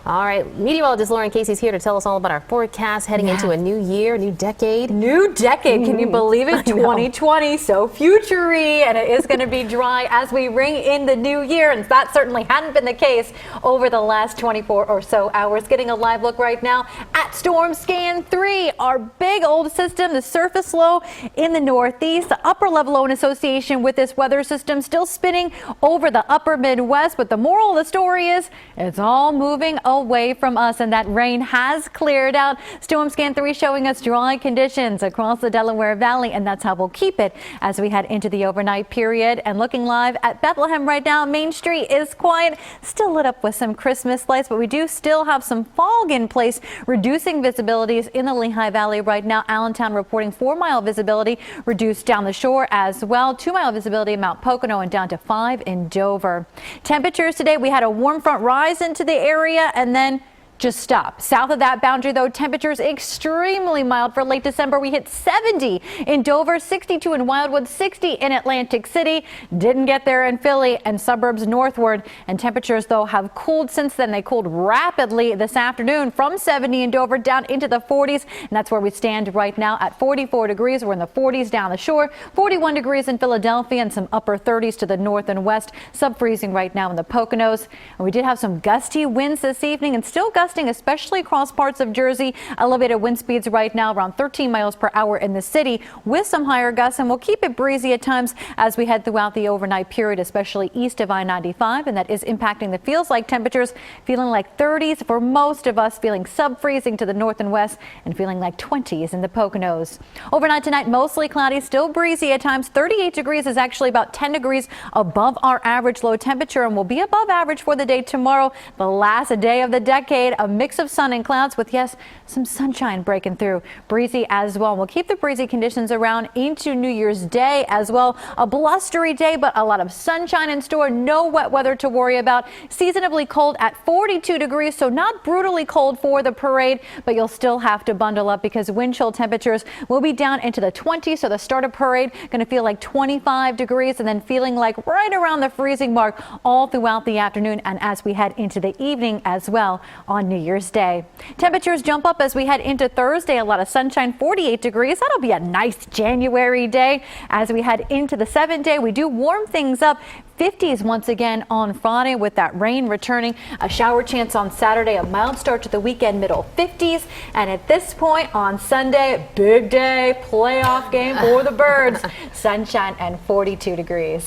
All right, meteorologist Lauren Casey's here to tell us all about our forecast heading into a new year, new decade. New decade, can you believe it? 2020, so future-y, and it is going to be dry as we ring in the new year, and that certainly hadn't been the case over the last 24 or so hours. Getting a live look right now at Storm Scan 3, our big old system, the surface low in the northeast, the upper level low in association with this weather system still spinning over the upper Midwest, but the moral of the story is it's all moving away from us, and that rain has cleared out. Storm Scan 3 showing us dry conditions across the Delaware Valley, and that's how we'll keep it as we head into the overnight period. And looking live at Bethlehem right now, Main Street is quiet, still lit up with some Christmas lights, but we do still have some fog in place, reducing visibilities in the Lehigh Valley right now. Allentown reporting 4-mile visibility, reduced down the shore as well. 2-mile visibility in Mount Pocono and down to 5 in Dover. Temperatures today, we had a warm front rise into the area and then just stop. South of that boundary, though, temperatures extremely mild for late December. We hit 70 in Dover, 62 in Wildwood, 60 in Atlantic City. Didn't get there in Philly and suburbs northward. And temperatures, though, have cooled since then. They cooled rapidly this afternoon from 70 in Dover down into the 40s. And that's where we stand right now at 44 degrees. We're in the 40s down the shore, 41 degrees in Philadelphia, and some upper 30s to the north and west. Sub-freezing right now in the Poconos. And we did have some gusty winds this evening and still gusty, especially across parts of Jersey. Elevated wind speeds right now around 13 miles per hour in the city with some higher gusts, and we'll keep it breezy at times as we head throughout the overnight period, especially east of I-95, and that is impacting the feels like temperatures, feeling like 30s for most of us, feeling sub-freezing to the north and west, and feeling like 20s in the Poconos. Overnight tonight, mostly cloudy, still breezy at times. 38 degrees is actually about 10 degrees above our average low temperature, and will be above average for the day tomorrow, the last day of the decade. A mix of sun and clouds with, yes, some sunshine breaking through. Breezy as well. We'll keep the breezy conditions around into New Year's Day as well. A blustery day, but a lot of sunshine in store. No wet weather to worry about. Seasonably cold at 42 degrees, so not brutally cold for the parade, but you'll still have to bundle up because wind chill temperatures will be down into the 20s. So the start of parade going to feel like 25 degrees and then feeling like right around the freezing mark all throughout the afternoon and as we head into the evening as well on New Year's Day. Temperatures jump up as we head into Thursday. A lot of sunshine, 48 degrees. That'll be a nice January day. As we head into the 7th day, we do warm things up. 50s once again on Friday with that rain returning. A shower chance on Saturday, a mild start to the weekend, middle 50s. And at this point on Sunday, big day, playoff game for the Birds. Sunshine and 42 degrees.